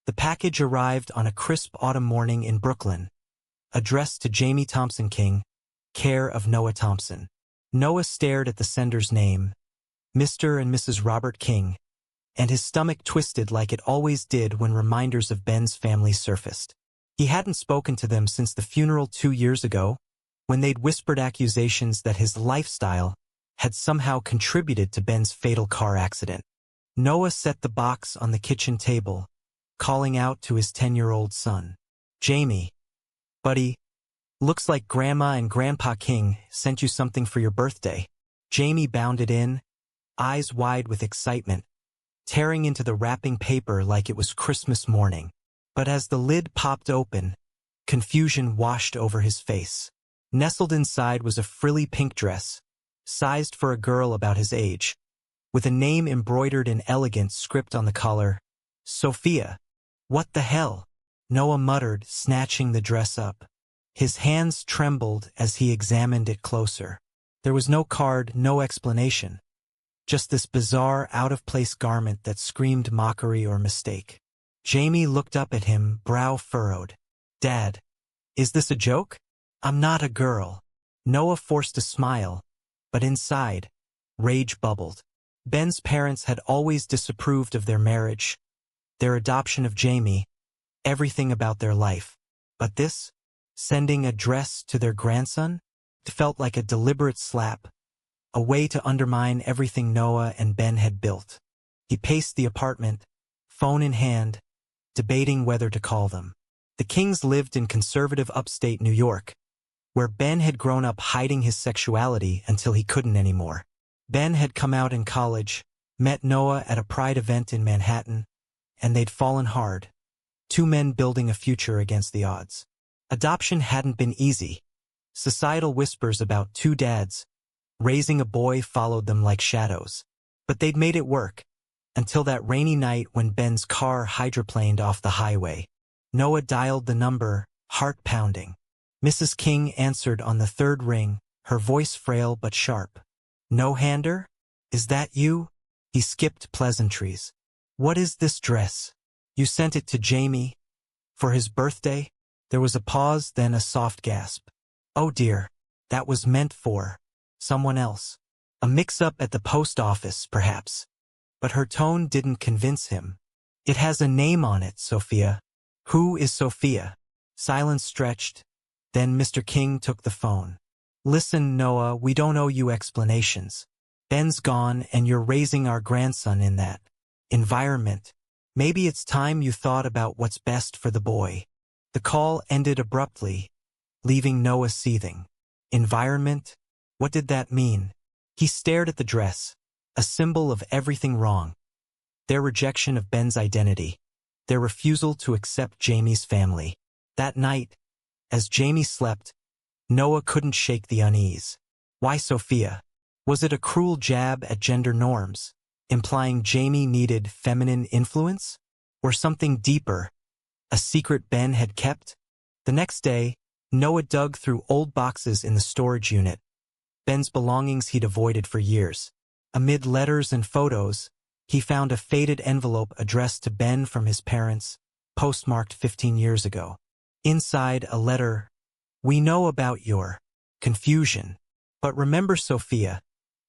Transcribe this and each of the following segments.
The package arrived on a crisp autumn morning in Brooklyn, addressed to Jamie Thompson King, care of Noah Thompson. Noah stared at the sender's name, Mr. and Mrs. Robert King, and his stomach twisted like it always did when reminders of Ben's family surfaced. He hadn't spoken to them since the funeral 2 years ago, when they'd whispered accusations that his lifestyle had somehow contributed to Ben's fatal car accident. Noah set the box on the kitchen table, calling out to his 10-year-old son. "Jamie, buddy, looks like Grandma and Grandpa King sent you something for your birthday." Jamie bounded in, eyes wide with excitement, tearing into the wrapping paper like it was Christmas morning. But as the lid popped open, confusion washed over his face. Nestled inside was a frilly pink dress, sized for a girl about his age, with a name embroidered in elegant script on the collar, Sophia. "What the hell?" Noah muttered, snatching the dress up. His hands trembled as he examined it closer. There was no card, no explanation. Just this bizarre, out-of-place garment that screamed mockery or mistake. Jamie looked up at him, brow furrowed. "Dad, is this a joke? I'm not a girl." Noah forced a smile, but inside, rage bubbled. Ben's parents had always disapproved of their marriage, their adoption of Jamie, everything about their life. But this, sending a dress to their grandson, felt like a deliberate slap, a way to undermine everything Noah and Ben had built. He paced the apartment, phone in hand, debating whether to call them. The Kings lived in conservative upstate New York, where Ben had grown up hiding his sexuality until he couldn't anymore. Ben had come out in college, met Noah at a pride event in Manhattan, and they'd fallen hard. Two men building a future against the odds. Adoption hadn't been easy. Societal whispers about two dads raising a boy followed them like shadows. But they'd made it work, until that rainy night when Ben's car hydroplaned off the highway. Noah dialed the number, heart pounding. Mrs. King answered on the third ring, her voice frail but sharp. "No-hander? Is that you?" He skipped pleasantries. "What is this dress? You sent it to Jamie? For his birthday?" There was a pause, then a soft gasp. "Oh dear, that was meant for someone else. A mix-up at the post office, perhaps." But her tone didn't convince him. "It has a name on it, Sophia." "Who is Sophia?" Silence stretched. Then Mr. King took the phone. "Listen, Noah, we don't owe you explanations. Ben's gone and you're raising our grandson in that environment. Maybe it's time you thought about what's best for the boy." The call ended abruptly, leaving Noah seething. Environment? What did that mean? He stared at the dress, a symbol of everything wrong. Their rejection of Ben's identity, their refusal to accept Jamie's family. That night, as Jamie slept, Noah couldn't shake the unease. Why Sophia? Was it a cruel jab at gender norms, implying Jamie needed feminine influence? Or something deeper, a secret Ben had kept? The next day, Noah dug through old boxes in the storage unit, Ben's belongings he'd avoided for years. Amid letters and photos, he found a faded envelope addressed to Ben from his parents, postmarked 15 years ago. Inside, a letter, "We know about your confusion, but remember Sophia.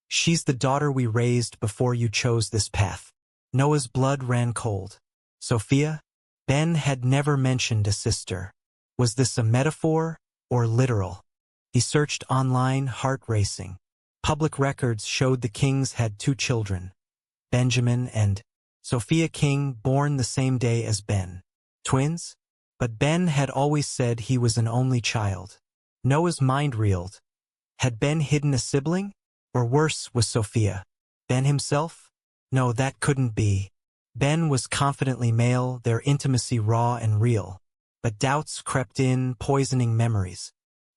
She's the daughter we raised before you chose this path." Noah's blood ran cold. Sophia? Ben had never mentioned a sister. Was this a metaphor or literal? He searched online, heart racing. Public records showed the Kings had 2 children, Benjamin and Sophia King, born the same day as Ben. Twins? But Ben had always said he was an only child. Noah's mind reeled. Had Ben hidden a sibling? Or worse, was Sophia Ben himself? No, that couldn't be. Ben was confidently male, their intimacy raw and real. But doubts crept in, poisoning memories.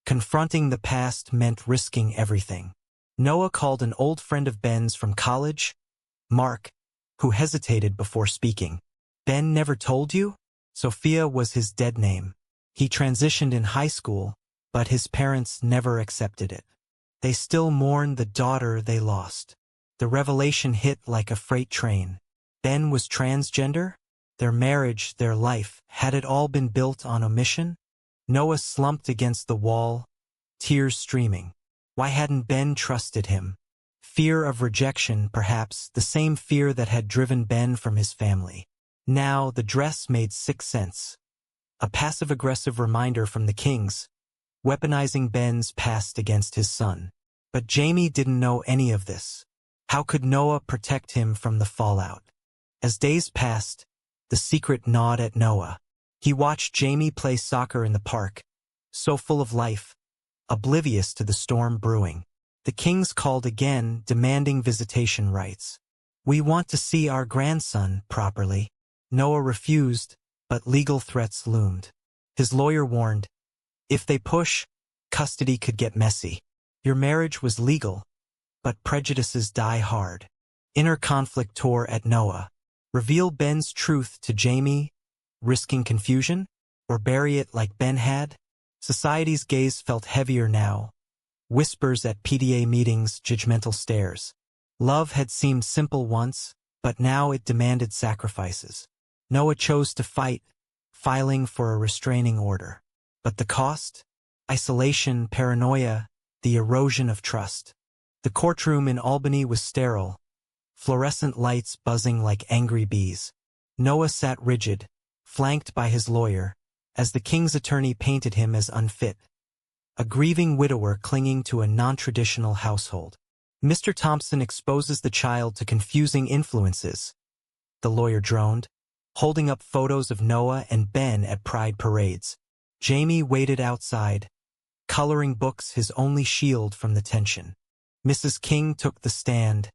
Confronting the past meant risking everything. Noah called an old friend of Ben's from college, Mark, who hesitated before speaking. "Ben never told you?" Sophia was his dead name. He transitioned in high school, but his parents never accepted it. They still mourn the daughter they lost. The revelation hit like a freight train. Ben was transgender? Their marriage, their life, had it all been built on omission? Noah slumped against the wall, tears streaming. Why hadn't Ben trusted him? Fear of rejection, perhaps, the same fear that had driven Ben from his family. Now, the dress made sick sense. A passive-aggressive reminder from the kings, weaponizing Ben's past against his son. But Jamie didn't know any of this. How could Noah protect him from the fallout? As days passed, the secret gnawed at Noah. He watched Jamie play soccer in the park, so full of life, oblivious to the storm brewing. The kings called again, demanding visitation rights. "We want to see our grandson properly." Noah refused, but legal threats loomed. His lawyer warned, if they push, custody could get messy. Your marriage was legal, but prejudices die hard. Inner conflict tore at Noah. Reveal Ben's truth to Jamie, risking confusion? Or bury it like Ben had? Society's gaze felt heavier now. Whispers at PTA meetings, judgmental stares. Love had seemed simple once, but now it demanded sacrifices. Noah chose to fight, filing for a restraining order. But the cost? Isolation, paranoia, the erosion of trust. The courtroom in Albany was sterile, fluorescent lights buzzing like angry bees. Noah sat rigid, flanked by his lawyer, as the king's attorney painted him as unfit. A grieving widower clinging to a non-traditional household. Mr. Thompson exposes the child to confusing influences, the lawyer droned, holding up photos of Noah and Ben at pride parades. Jamie waited outside, coloring books his only shield from the tension. Mrs. King took the stand,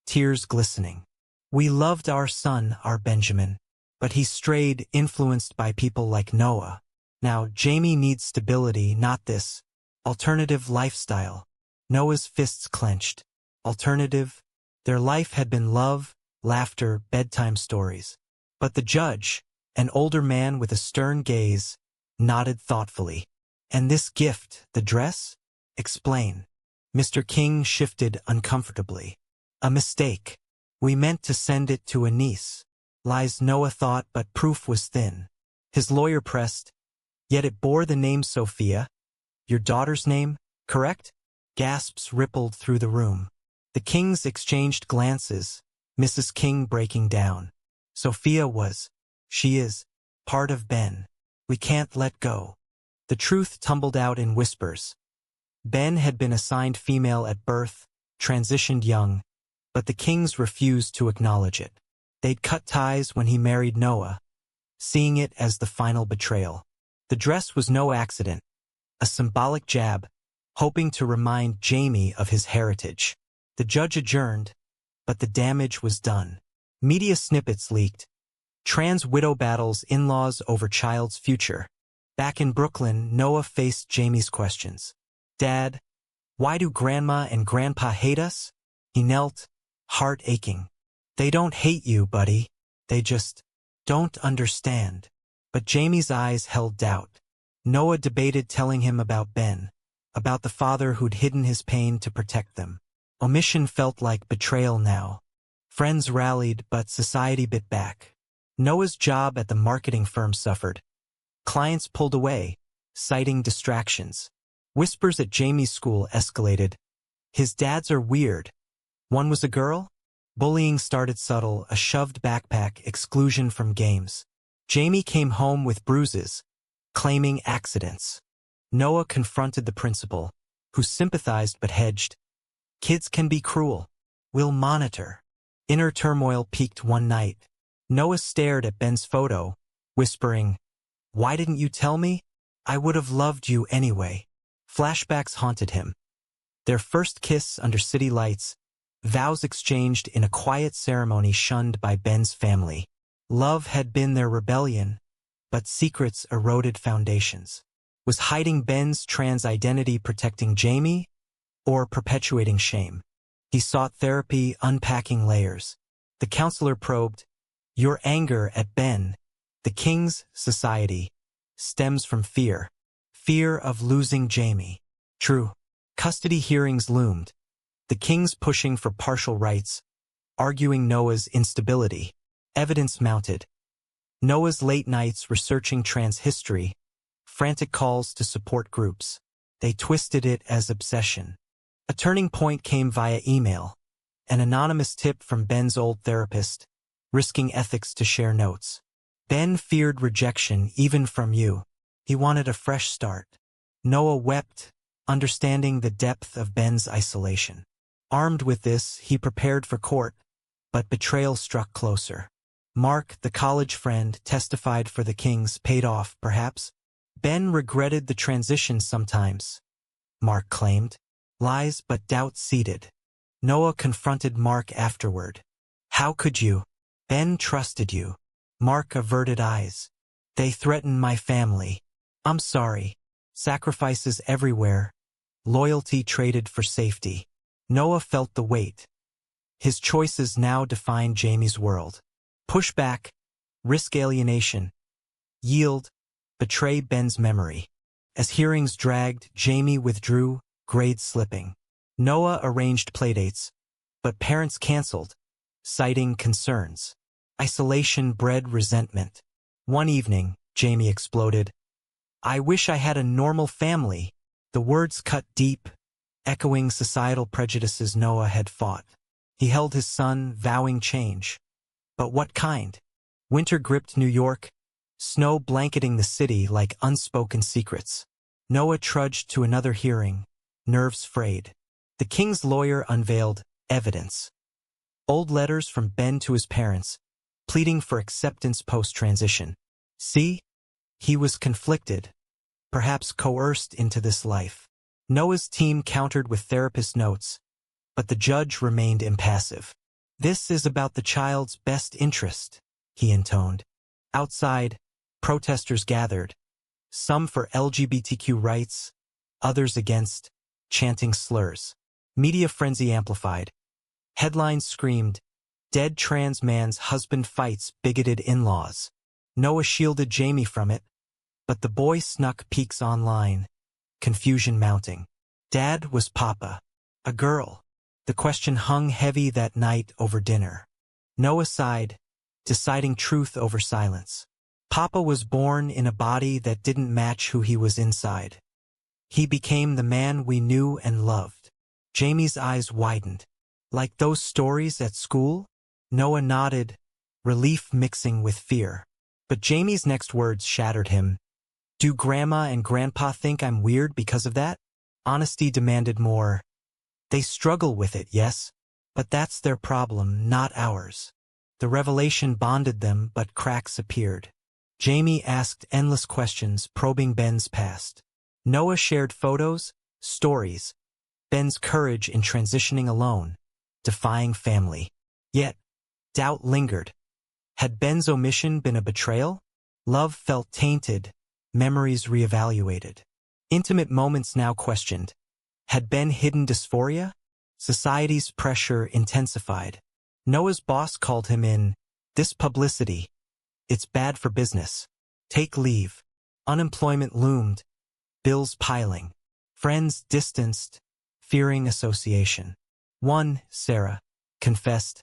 tears glistening. "We loved our son, our Benjamin, but he strayed, influenced by people like Noah. Now Jamie needs stability, not this alternative lifestyle." Noah's fists clenched. Alternative? Their life had been love, laughter, bedtime stories. But the judge, an older man with a stern gaze, nodded thoughtfully. "And this gift, the dress? Explain." Mr. King shifted uncomfortably. "A mistake. We meant to send it to a niece." Lies, Noah thought, but proof was thin. His lawyer pressed, "Yet it bore the name Sophia. Your daughter's name, correct?" Gasps rippled through the room. The kings exchanged glances, Mrs. King breaking down. "Sophia was, she is, part of Ben. We can't let go." The truth tumbled out in whispers. Ben had been assigned female at birth, transitioned young, but the kings refused to acknowledge it. They'd cut ties when he married Noah, seeing it as the final betrayal. The dress was no accident, a symbolic jab, hoping to remind Jamie of his heritage. The judge adjourned, but the damage was done. Media snippets leaked. Trans widow battles in-laws over child's future. Back in Brooklyn, Noah faced Jamie's questions. "Dad, why do Grandma and Grandpa hate us?" He knelt, heart aching. "They don't hate you, buddy. They just don't understand." But Jamie's eyes held doubt. Noah debated telling him about Ben, about the father who'd hidden his pain to protect them. Omission felt like betrayal now. Friends rallied, but society bit back. Noah's job at the marketing firm suffered. Clients pulled away, citing distractions. Whispers at Jamie's school escalated. "His dads are weird." One was a girl? Bullying started subtle, a shoved backpack, exclusion from games. Jamie came home with bruises, claiming accidents. Noah confronted the principal, who sympathized but hedged. "Kids can be cruel. We'll monitor." Inner turmoil peaked one night. Noah stared at Ben's photo, whispering, "Why didn't you tell me? I would have loved you anyway." Flashbacks haunted him. Their first kiss under city lights, vows exchanged in a quiet ceremony shunned by Ben's family. Love had been their rebellion, but secrets eroded foundations. Was hiding Ben's trans identity protecting Jamie, or perpetuating shame? He sought therapy, unpacking layers. The counselor probed, "Your anger at Ben, the king's society, stems from fear. Fear of losing Jamie." True. Custody hearings loomed. The kings pushing for partial rights, arguing Noah's instability. Evidence mounted. Noah's late nights researching trans history, frantic calls to support groups. They twisted it as obsession. A turning point came via email. An anonymous tip from Ben's old therapist, risking ethics to share notes. Ben feared rejection even from you. He wanted a fresh start. Noah wept, understanding the depth of Ben's isolation. Armed with this, he prepared for court, but betrayal struck closer. Mark, the college friend, testified for the Kings, paid off, perhaps. Ben regretted the transition sometimes, Mark claimed. Lies but doubt seeded. Noah confronted Mark afterward. How could you? Ben trusted you. Mark averted eyes. They threatened my family. I'm sorry. Sacrifices everywhere. Loyalty traded for safety. Noah felt the weight. His choices now defined Jamie's world. Push back, risk alienation, yield, betray Ben's memory. As hearings dragged, Jamie withdrew, grades slipping. Noah arranged playdates, but parents canceled, citing concerns. Isolation bred resentment. One evening, Jamie exploded. I wish I had a normal family. The words cut deep, echoing societal prejudices Noah had fought. He held his son, vowing change. But what kind? Winter gripped New York, snow blanketing the city like unspoken secrets. Noah trudged to another hearing, nerves frayed. The King's lawyer unveiled evidence. Old letters from Ben to his parents, pleading for acceptance post-transition. See? He was conflicted, perhaps coerced into this life. Noah's team countered with therapist notes, but the judge remained impassive. This is about the child's best interest, he intoned. Outside, protesters gathered, some for LGBTQ rights, others against, chanting slurs. Media frenzy amplified. Headlines screamed, "Dead trans man's husband fights bigoted in-laws." Noah shielded Jamie from it, but the boy snuck peeks online, confusion mounting. Dad was Papa, a girl. The question hung heavy that night over dinner. Noah sighed, deciding truth over silence. Papa was born in a body that didn't match who he was inside. He became the man we knew and loved. Jamie's eyes widened. Like those stories at school? Noah nodded, relief mixing with fear. But Jamie's next words shattered him. Do Grandma and Grandpa think I'm weird because of that? Honesty demanded more. They struggle with it, yes, but that's their problem, not ours. The revelation bonded them, but cracks appeared. Jamie asked endless questions, probing Ben's past. Noah shared photos, stories, Ben's courage in transitioning alone, defying family. Yet, doubt lingered. Had Ben's omission been a betrayal? Love felt tainted, memories reevaluated. Intimate moments now questioned. Had Ben hidden dysphoria? Society's pressure intensified. Noah's boss called him in. This publicity. It's bad for business. Take leave. Unemployment loomed. Bills piling. Friends distanced, fearing association. One, Sarah, confessed,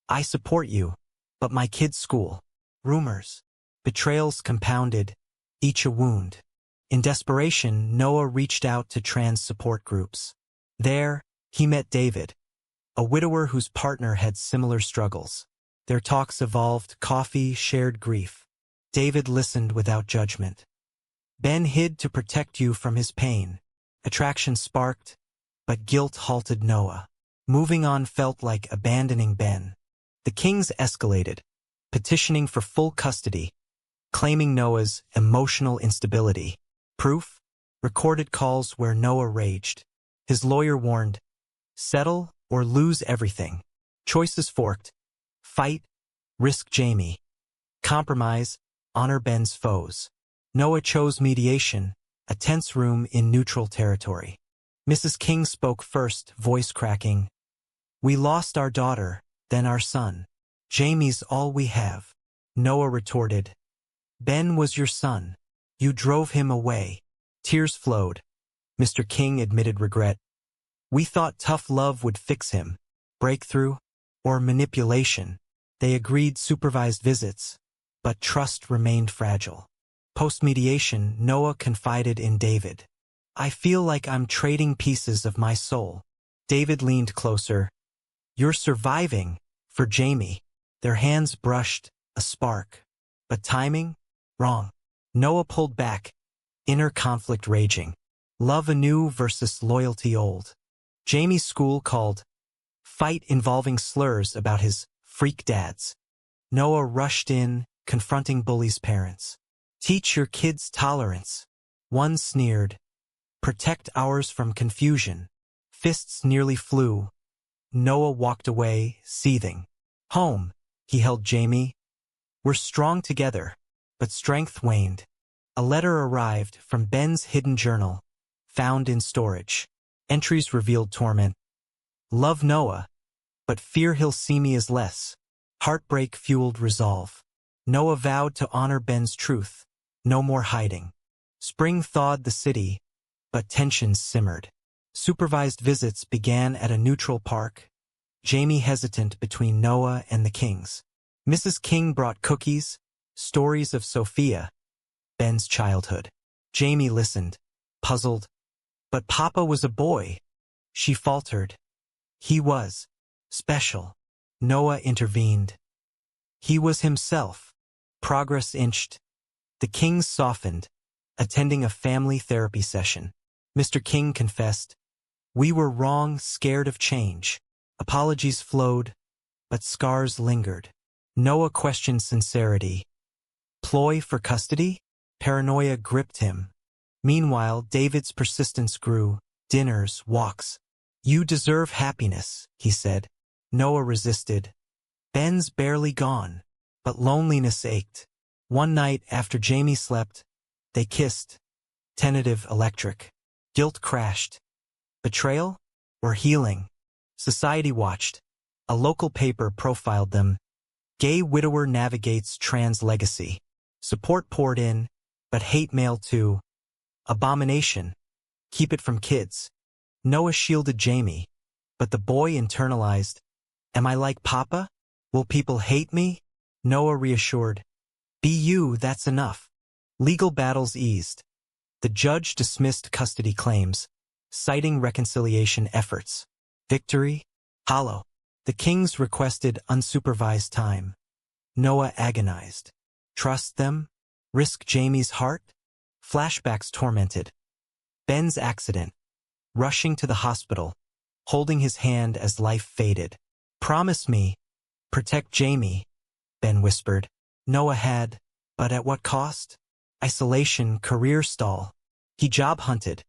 I support you, but my kid's school. Rumors. Betrayals compounded, each a wound. In desperation, Noah reached out to trans support groups. There, he met David, a widower whose partner had similar struggles. Their talks evolved, coffee, shared grief. David listened without judgment. Ben hid to protect you from his pain. Attraction sparked, but guilt halted Noah. Moving on felt like abandoning Ben. The Kings escalated, petitioning for full custody, claiming Noah's emotional instability. Proof? Recorded calls where Noah raged. His lawyer warned, settle or lose everything. Choices forked. Fight, risk Jamie. Compromise, honor Ben's foes. Noah chose mediation, a tense room in neutral territory. Mrs. King spoke first, voice cracking. We lost our daughter, then our son. Jamie's all we have. Noah retorted. Ben was your son. You drove him away. Tears flowed. Mr. King admitted regret. We thought tough love would fix him. Breakthrough, or manipulation. They agreed supervised visits, but trust remained fragile. Post-mediation, Noah confided in David. I feel like I'm trading pieces of my soul. David leaned closer. You're surviving for Jamie. Their hands brushed, a spark. But timing? Wrong. Noah pulled back, inner conflict raging. Love anew versus loyalty old. Jamie's school called. Fight involving slurs about his freak dads. Noah rushed in, confronting bullies' parents. Teach your kids tolerance. One sneered. Protect ours from confusion. Fists nearly flew. Noah walked away, seething. Home, he held Jamie. We're strong together, but strength waned. A letter arrived from Ben's hidden journal, found in storage. Entries revealed torment. Love Noah, but fear he'll see me as less. Heartbreak fueled resolve. Noah vowed to honor Ben's truth. No more hiding. Spring thawed the city, but tensions simmered. Supervised visits began at a neutral park. Jamie hesitant between Noah and the Kings. Mrs. King brought cookies, stories of Sophia, Ben's childhood. Jamie listened, puzzled. But Papa was a boy. She faltered. He was special. Noah intervened. He was himself. Progress inched. The Kings softened, attending a family therapy session. Mr. King confessed, we were wrong, scared of change. Apologies flowed, but scars lingered. Noah questioned sincerity. Ploy for custody? Paranoia gripped him. Meanwhile, David's persistence grew. Dinners, walks. You deserve happiness, he said. Noah resisted. Ben's barely gone, but loneliness ached. One night after Jamie slept, they kissed. Tentative, electric. Guilt crashed. Betrayal or healing? Society watched. A local paper profiled them. Gay widower navigates trans legacy. Support poured in, but hate mail too. Abomination. Keep it from kids. Noah shielded Jamie, but the boy internalized. Am I like Papa? Will people hate me? Noah reassured. Be you, that's enough. Legal battles eased. The judge dismissed custody claims, citing reconciliation efforts. Victory? Hollow. The Kings requested unsupervised time. Noah agonized. Trust them? Risk Jamie's heart? Flashbacks tormented. Ben's accident. Rushing to the hospital, holding his hand as life faded. Promise me. Protect Jamie, Ben whispered. Noah had, but at what cost? Isolation, career stall. He job hunted,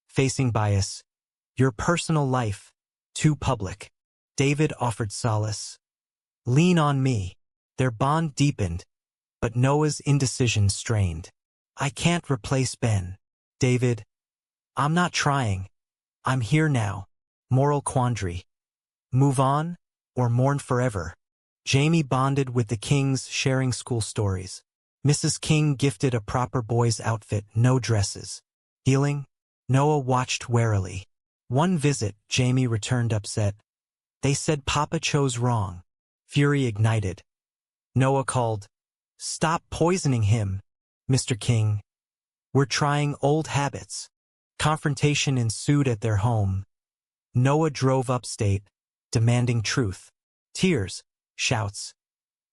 facing bias. Your personal life, too public. David offered solace. Lean on me. Their bond deepened, but Noah's indecision strained. I can't replace Ben. David, I'm not trying. I'm here now. Moral quandary. Move on or mourn forever. Jamie bonded with the Kings, sharing school stories. Mrs. King gifted a proper boy's outfit, no dresses. Healing? Noah watched warily. One visit, Jamie returned upset. They said Papa chose wrong. Fury ignited. Noah called. Stop poisoning him, Mr. King. We're trying old habits. Confrontation ensued at their home. Noah drove upstate, demanding truth. Tears, shouts.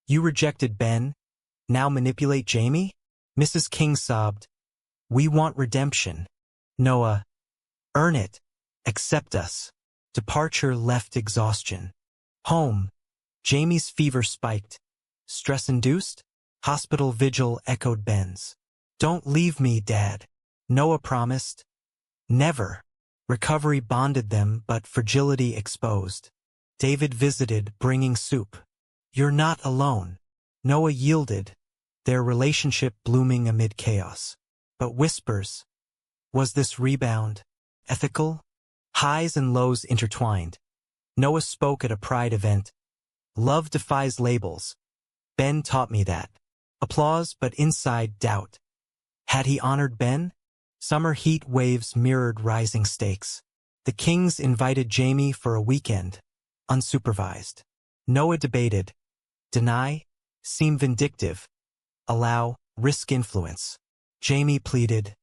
You rejected Ben, now manipulate Jamie? Mrs. King sobbed. We want redemption. Noah, earn it. Accept us. Departure left exhaustion. Home. Jamie's fever spiked. Stress-induced? Hospital vigil echoed Ben's. Don't leave me, Dad. Noah promised. Never. Recovery bonded them, but fragility exposed. David visited, bringing soup. You're not alone. Noah yielded, their relationship blooming amid chaos. But whispers. Was this rebound ethical? Highs and lows intertwined. Noah spoke at a pride event. Love defies labels. Ben taught me that. Applause, but inside doubt. Had he honored Ben? Summer heat waves mirrored rising stakes. The Kings invited Jamie for a weekend, unsupervised. Noah debated. Deny? Seem vindictive. allow, risk influence. Jamie pleaded,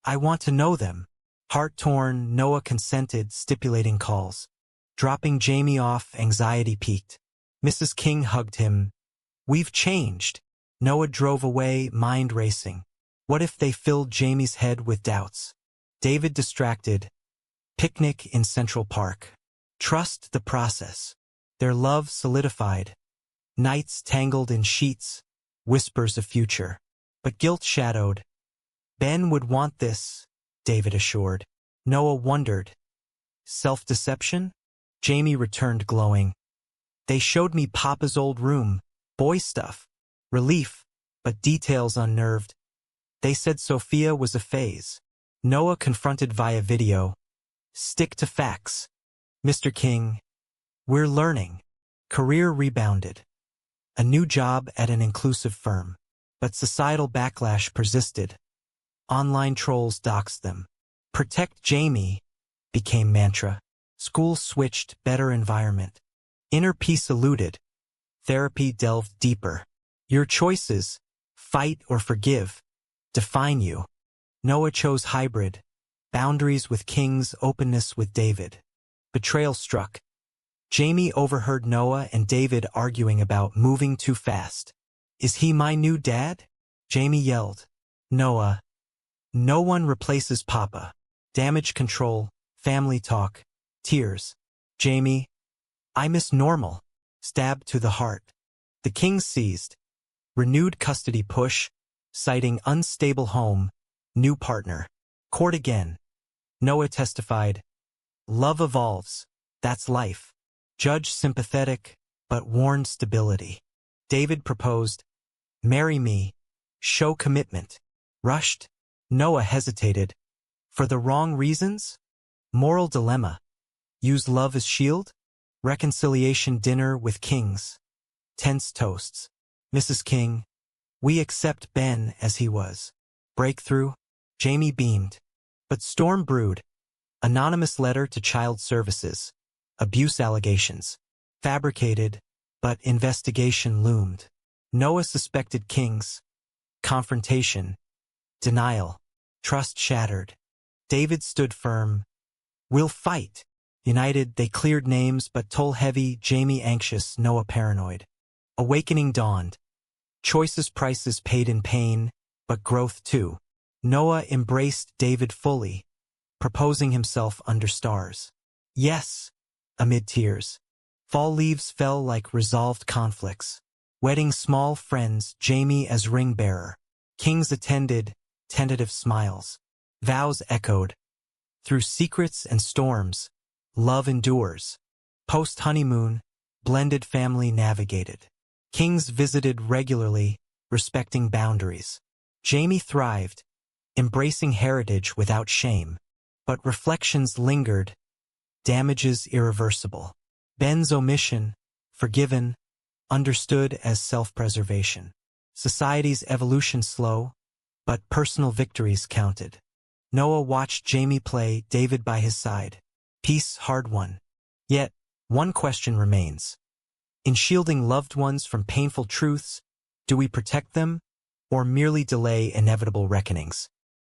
I want to know them. Heart-torn, Noah consented, stipulating calls. Dropping Jamie off, anxiety peaked. Mrs. King hugged him. We've changed. Noah drove away, mind racing. What if they filled Jamie's head with doubts? David distracted. Picnic in Central Park. Trust the process. Their love solidified. Nights tangled in sheets, whispers of future. But guilt shadowed. Ben would want this, David assured. Noah wondered. Self-deception? Jamie returned glowing. They showed me Papa's old room. Boy stuff. Relief, but details unnerved. They said Sophia was a phase. Noah confronted via video. Stick to facts. Mr. King, we're learning. Career rebounded. A new job at an inclusive firm. But societal backlash persisted. Online trolls doxed them. Protect Jamie became mantra. School switched, better environment. Inner peace eluded. Therapy delved deeper. Your choices, fight or forgive, define you. Noah chose hybrid. Boundaries with Kings, openness with David. Betrayal struck. Jamie overheard Noah and David arguing about moving too fast. Is he my new dad? Jamie yelled. Noah. No one replaces Papa. Damage control, family talk, tears. Jamie. I miss normal. Stabbed to the heart. The Kings seized. Renewed custody push, citing unstable home, new partner. Court again. Noah testified. Love evolves. That's life. Judge sympathetic, but warned stability. David proposed. Marry me. Show commitment. Rushed. Noah hesitated. For the wrong reasons? Moral dilemma. Use love as shield? Reconciliation dinner with Kings. Tense toasts. Mrs. King. We accept Ben as he was. Breakthrough. Jamie beamed. But storm brewed. Anonymous letter to Child Services. Abuse allegations. Fabricated, but investigation loomed. Noah suspected Kings. Confrontation. Denial. Trust shattered. David stood firm. We'll fight. United, they cleared names, but toll heavy, Jamie anxious, Noah paranoid. Awakening dawned. Choices prices paid in pain, but growth too. Noah embraced David fully, proposing himself under stars. Yes, amid tears. Fall leaves fell like resolved conflicts. Wedding small friends, Jamie as ring bearer. Kings attended, tentative smiles. Vows echoed. Through secrets and storms, love endures. Post-honeymoon, blended family navigated. Kings visited regularly, respecting boundaries. Jamie thrived, embracing heritage without shame. But reflections lingered, damages irreversible. Ben's omission, forgiven, understood as self-preservation. Society's evolution slow, but personal victories counted. Noah watched Jamie play, David by his side. Peace hard won. Yet, one question remains. In shielding loved ones from painful truths, do we protect them, or merely delay inevitable reckonings?